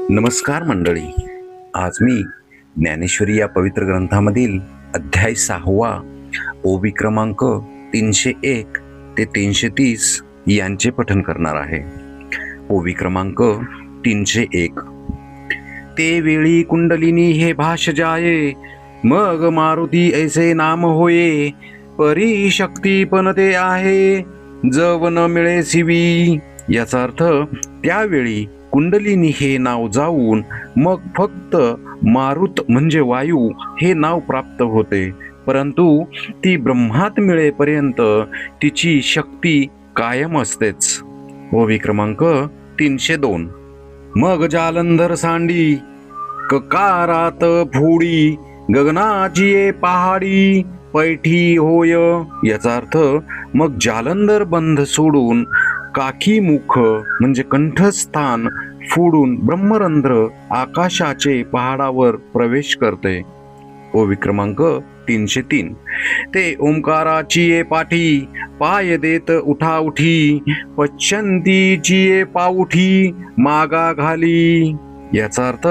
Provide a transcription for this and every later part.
नमस्कार मंडळी. आज मी ज्ञानेश्वरी या पवित्र ग्रंथामधील अध्याय 6 ओवी क्रमांक 301 ते 330 यांचे पठन करणार आहे. ओवी क्रमांक 301. ते वेळी कुंडलिनी हे भाष जाये, मग मारुती ऐसे नाम होये. परी शक्ती पण ते आहे, जवन मिळे सिवी. याचा अर्थ त्यावेळी कुंडलिनी हे नाव जाऊन मग फक्त मारुत म्हणजे वायू हे नाव प्राप्त होते, परंतु ती ब्रह्मात मिळेपर्यंत तिची शक्ती कायम असतेच. ओवी क्रमांक 302. मग जालंधर सांडी ककारात फोडी, गगनाची ये पहाडी पैठी होय. याचा अर्थ मग जालंधर बंध सोडून काखी मुख म्हणजे कंठस्थान फोडून ब्रह्मरंध्र आकाशाचे पहाडावर प्रवेश करते. ओवी क्रमांक 303. ते ओंकाराची ये पाठी, पाय देत उठा उठी, पच्छंतीची ये पाऊठी मागा घाली. याचा अर्थ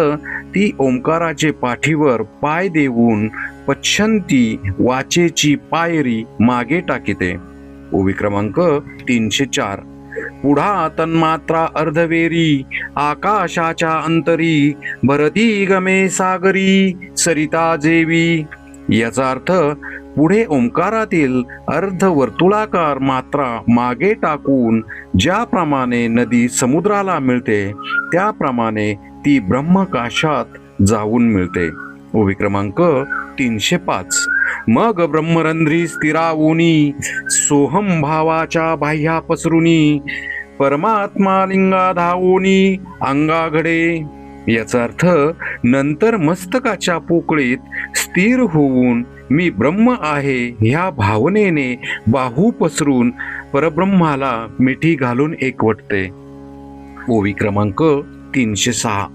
ती ओंकाराचे पाठीवर पाय देऊन पच्छंती वाचेची पायरी मागे टाकीते. ओवी क्रमांक 304. पुढा तन्मात्रा अर्धवेरी, आकाशाच्या अंतरी भरती गमे सागरी सरिता जेवी. याचा अर्थ पुढे ओंकारातील अर्धवर्तुळाकार मात्रा मागे टाकून ज्याप्रमाणे नदी समुद्राला मिळते त्याप्रमाणे ती ब्रह्मकाशात जाऊन मिळते. ओवी क्रमांक 305. मग ब्रह्मरंध्री स्थिरावुनी, सोहम भावाच्या बाह्या पसरुनी, परमात्मा लिंगा धावोनी अंगाघडे. याचा अर्थ नंतर मस्तकाच्या पोकळीत स्थिर होऊन मी ब्रह्म आहे ह्या भावनेने बाहू पसरून परब्रह्माला मिठी घालून एकवटते. ओवी क्रमांक 306.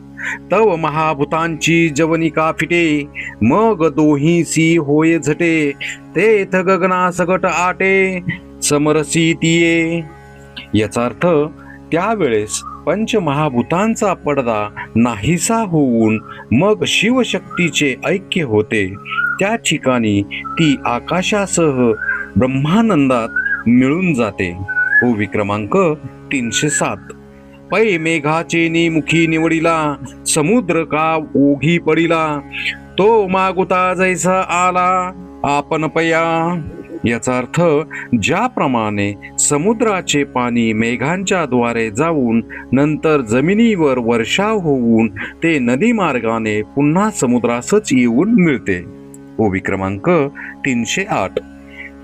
तव महाभूतांची जवनिका फिटे, मग दोहीसी होय झटे, तेथ गगना सगट आटे समरसी तिये. याचा अर्थ त्यावेळेस पंचमहाभूतांचा पडदा नाहीसा होऊन मग शिवशक्तीचे ऐक्य होते. त्या ठिकाणी ती आकाशासह ब्रह्मानंदात मिळून जाते. ओवी क्रमांक 307. पै मेघाचे निमुखी निवडिला, समुद्र का ओघी पडिला, तो मागुता जैसा आला आपण पया. याचा अर्थ ज्याप्रमाणे समुद्राचे पाणी मेघांच्या द्वारे जाऊन नंतर जमिनीवर वर्षाव होऊन ते नदी मार्गाने पुन्हा समुद्रासच येऊन मिळते. ओवी क्रमांक 308.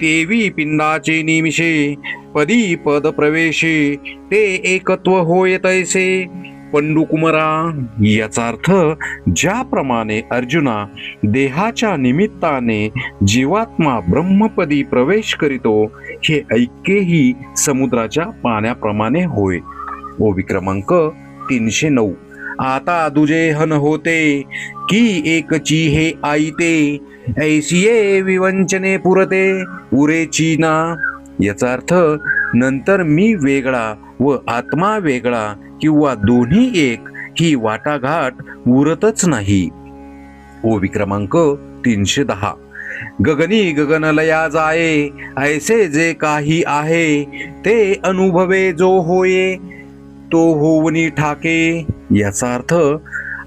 तेवी पिंडाचे निमिषे, पदी पद प्रवेशे, ते एकत्व होय तैसे पंडुकुमरा. याचा अर्थ ज्याप्रमाणे अर्जुना देहाच्या निमित्ताने जीवात्मा ब्रह्मपदी प्रवेश करीतो हे ऐक्यही समुद्राच्या पाण्याप्रमाणे होय. ओवी क्रमांक 309. आता दुजे हन होते की एकची हे आईते, ऐसिये विवंचने पुरते उरेची ना. याचा अर्थ नंतर मी वेगळा व आत्मा वेगळा किंवा दोन्ही एक ही वाटाघाट उरतच नाही. ओवी क्रमांक 310. गगनी गगनलया जाये, ऐसे जे काही आहे, ते अनुभवे जो होये, तो होवनी ठाके. याचा अर्थ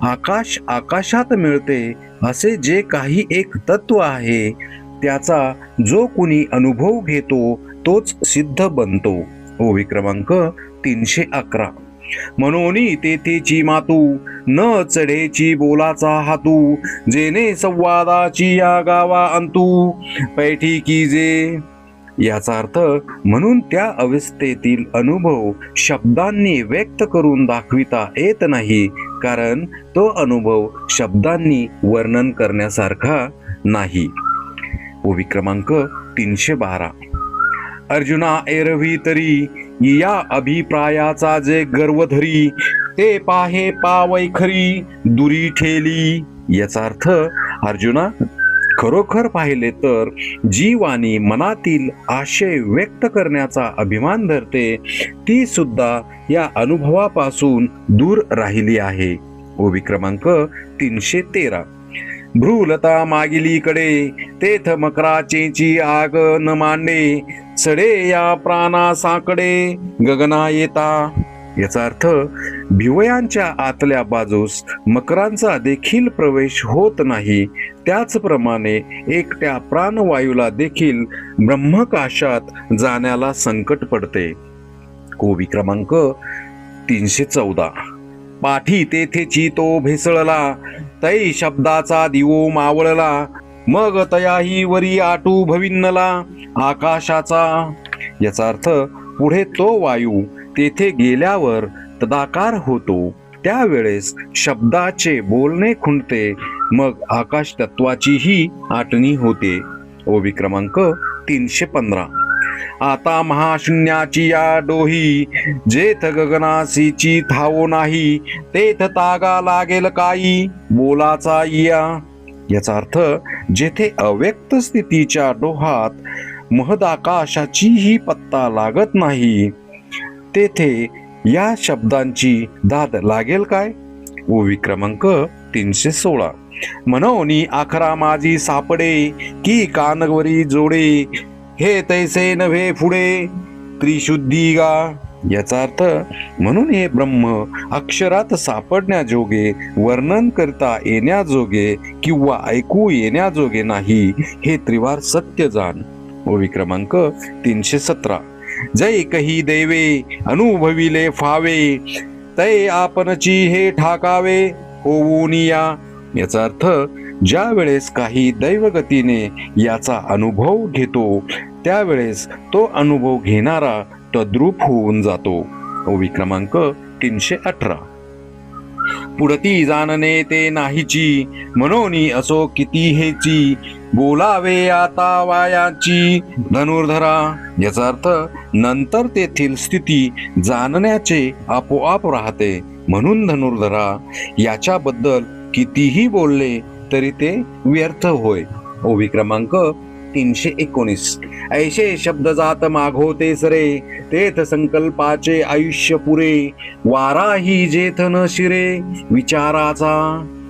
आकाश आकाशात मिळते असे जे काही एक तत्व आहे त्याचा जो कुणी अनुभव घेतो तोच सिद्ध बनतो. ओवी क्रमांक 311. मनोनी तेथेची मातू, न चढेची बोलाचा हातू, जेने संवादाची या गावा अंतू पैठी की जे. याचा अर्थ म्हणून त्या अवस्थेतील अनुभव शब्दांनी व्यक्त करून दाखविता येत नाही, कारण तो अनुभव शब्दांनी वर्णन करण्यासारखा नाही. ओवी क्रमांक 312. अर्जुना एरवी तरी, या अभिप्रायाचा जे गर्व धरी, ते पाहे पावै खरी दुरी ठेली. याचा अर्थ अर्जुना खरोखर पाहिले तर जीवानी मनातील आशय व्यक्त करण्याचा अभिमान धरते ती सुद्धा या अनुभवापासून दूर राहिली आहे. ओवी क्रमांक 313. भ्रूलता मागिलीकडे तेथ मकराचेची आग न मांडे, सडे या प्राणा साकडे गगना येता. याचा अर्थ भिवयांच्या आतल्या बाजूस मकरांचा देखील प्रवेश होत नाही, त्याचप्रमाणे एकट्या प्राणवायूला देखील ब्रह्मकाशात जाण्याला संकट पडते. ओवी क्रमांक 314. पाठी तेथेची तो भेसळला, तै शब्दाचा दिवो मावळला, मग तयाही वरी आटू भविन्नला आकाशाचा. याचा अर्थ पुढे तो वायू तेथे गेल्यावर तदाकार होतो, त्यावेळेस शब्दाचे बोलणे खुंटते, मग आकाश तत्वाचीही आटणी होते. ओवी क्रमांक 315. आता महाशून्याची या डोही, जेथ गगनासीची थावो नाही, तेथ तागा लागेल काही बोलाचा या. याचा अर्थ जेथे अव्यक्त स्थितीच्या डोहात महदाकाशाचीही पत्ता लागत नाही, तेथे या शब्दांची दाद लागेल काय. ओवी क्रमांक 316. मनोनी आखरा माझी सापडे, की कानवरी जोडे, हे तैसे नव्हे पुढे त्रिशुद्धी गा. याचा अर्थ म्हणून हे ब्रह्म अक्षरात सापडण्याजोगे, वर्णन करता येण्याजोगे किंवा ऐकू येण्याजोगे नाही, हे त्रिवार सत्य जाण. ओवी क्रमांक 317. जय कही देवे अनुभविले फावे, तै आपणची हे ठाकावे होऊनिया. याचा अर्थ ज्या वेळेस काही दैवगतीने याचा अनुभव घेतो, त्यावेळेस तो अनुभव घेणारा तद्रूप होऊन जातो. ओवी क्रमांक 318. पुढती जाणणे ते नाहीची, मनोनी असो किती हेची, बोलावे आता वायाची धनुर्धरा. याचा अर्थ नंतर तेथील स्थिती जाणण्याचे आपोआप राहते, म्हणून धनुर्धरा याच्याबद्दल कितीही बोलले तरी ते व्यर्थ होय. ओवी क्रमांक 319. ऐशे शब्द जात मागोते सरे, तेथ संकल्पाचे आयुष्य पुरे, वाराही जेथ न शिरे विचाराचा.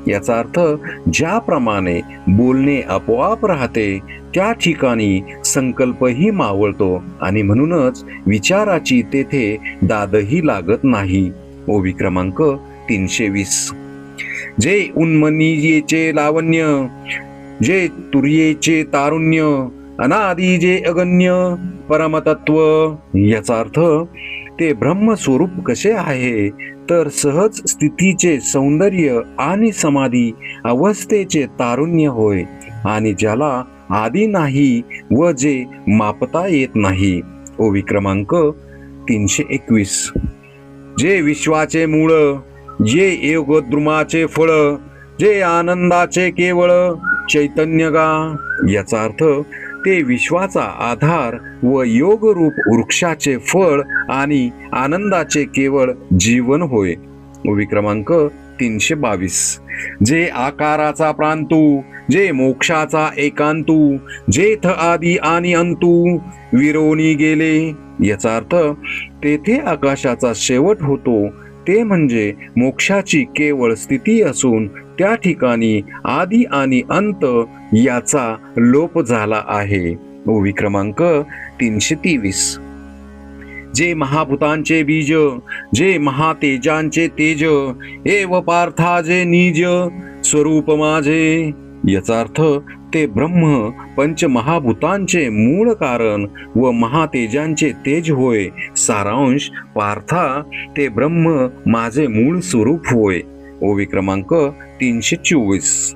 याचा अर्थ ज्याप्रमाणे बोलणे आपोआप राहते, त्या ठिकाणी संकल्पही मावळतो आणि म्हणूनच विचाराची तेथे दादही लागत नाही. ओवी क्रमांक 320. जे उन्मनीयेचे लावण्य, जे तुर्येचे तारुण्य, अनादि जे अगण्य परमतत्व. याचा अर्थ ते ब्रह्मस्वरूप कसे आहे, तर सहज स्थितीचे सौंदर्य आणि समाधी अवस्थेचे तारुण्य होय, आणि ज्याला आदी नाही व जे मापता येत नाही. ओवी क्रमांक 321. जे विश्वाचे मूळ, जे योगद्रुमाचे फळ, जे आनंदाचे केवळ चैतन्य गा. याचा अर्थ ते विश्वाचा आधार व योगरूप वृक्षाचे फळ आणि आनंदाचे केवळ जीवन होय. ओवी क्रमांक 322. जे आकाराचा प्रांतू, जे मोक्षाचा एकांतू, जेथ आदी आणि अंतू विरोनी गेले. याचा अर्थ तेथे आकाशाचा शेवट होतो, ते म्हणजे मोक्षाची केवळ स्थिती असून त्या ठिकाणी आदी आणि अंत याचा लोप झाला आहे. ओवी क्रमांक 323. जे महाभूतांचे बीज, जे महातेजांचे तेज, एव पार्था जे निज स्वरूप माझे. याचा अर्थ ते ब्रह्म पंचमहाभूतांचे मूळ कारण व महातेजांचे तेज होय. सारांश पार्था ते ब्रह्म माझे मूळ स्वरूप होय. ओवी क्रमांक 324.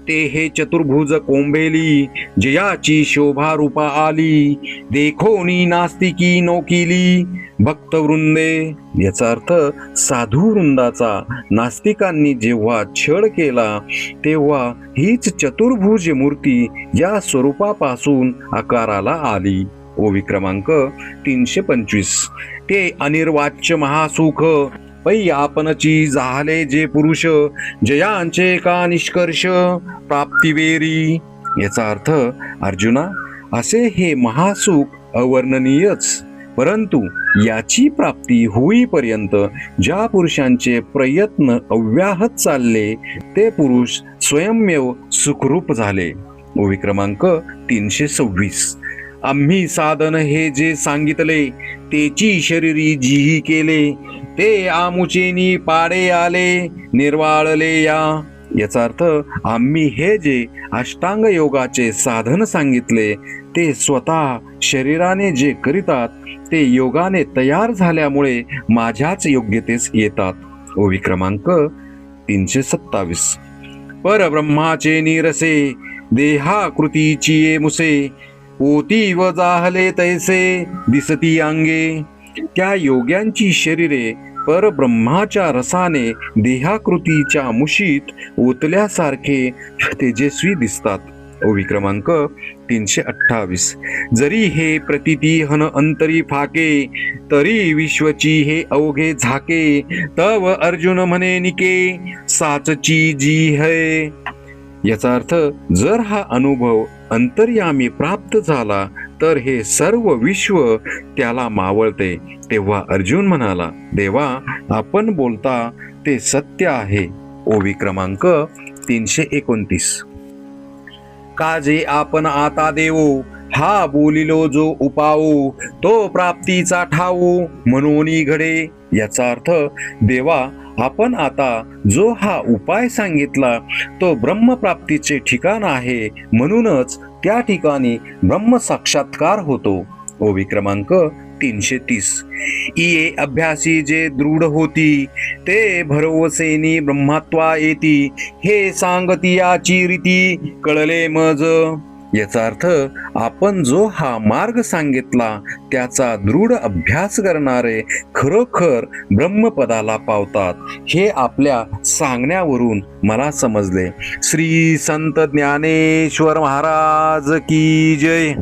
ते हे चतुर्भुज कोंबेली, जयाची शोभा रूपा आली, देखोनी नास्तिकी नोकिली भक्तवृंदे. याचा अर्थ साधू वृंदाचा नास्तिकांनी जेव्हा छळ केला, तेव्हा हीच चतुर्भुज मूर्ती या स्वरूपापासून आकाराला आली. ओवी क्रमांक 325. ते अनिर्वाच्य महासुख, पै आपणची झाले जे पुरुष, जयांचे का निष्कर्ष प्राप्तिवेरी. याचा अर्थ अर्जुना, असे हे महासुख अवर्णनीयच, परंतु याची प्राप्ती होईपर्यंत ज्या पुरुषांचे प्रयत्न अव्याहत चालले ते पुरुष स्वयंमेव सुखरूप झाले. ओवी क्रमांक 326. आम्ही साधन हे जे सांगितले तेची शरीरी जीही केले ते आमुचेनी पाडे आले निर्वाळले या. याचा अर्थ आम्ही हे जे अष्टांग योगाचे साधन सांगितले ते स्वतः शरीराने जे करीतात ते योगाने तयार झाल्यामुळे माझ्याच योग्यतेस येतात. ओवी क्रमांक 327. परब्रह्माचे नीरसे देहाकृतीची ये मुसे पोती व जाहले तैसे दिसती अंगे. त्या योग्यांची शरीरे परब्रह्माच्या रसाने देहाकृतीच्या मुशीत ओतल्यासारखे तेजस्वी दिसतात. ओवी क्रमांक 328. जरी हे प्रतीती हन अंतरी फाके तरी विश्वची हे अवघे झाके तव अर्जुन म्हणे निके साचची जी है. याचा अर्थ जर हा अनुभव अंतर्यामी प्राप्त झाला तर हे सर्व विश्व त्याला मावळते. तेव्हा अर्जुन म्हणाला, देवा आपण बोलता ते सत्य आहे. ओवी क्रमांक 329. काजे आपण आता देवो हा बोलिलो जो उपावो तो प्राप्तीचा ठावो म्हणून घडे. याचा अर्थ देवा आपण आता जो हा उपाय सांगितला तो ब्रह्मप्राप्तीचे ठिकाण आहे म्हणूनच त्या ठिकाणी ब्रह्म साक्षात्कार होतो. ओवी क्रमांक 330. इये अभ्यासी जे दृढ होती ते भरवसेनी ब्रह्मत्वा येती हे सांगती याची रीती कळले मज. याचा अर्थ आपण जो हा मार्ग सांगितला त्याचा दृढ अभ्यास करणारे खरोखर ब्रह्मपदाला पावतात हे आपल्या सांगण्यावरून मला समजले. श्री संत ज्ञानेश्वर महाराज की जय.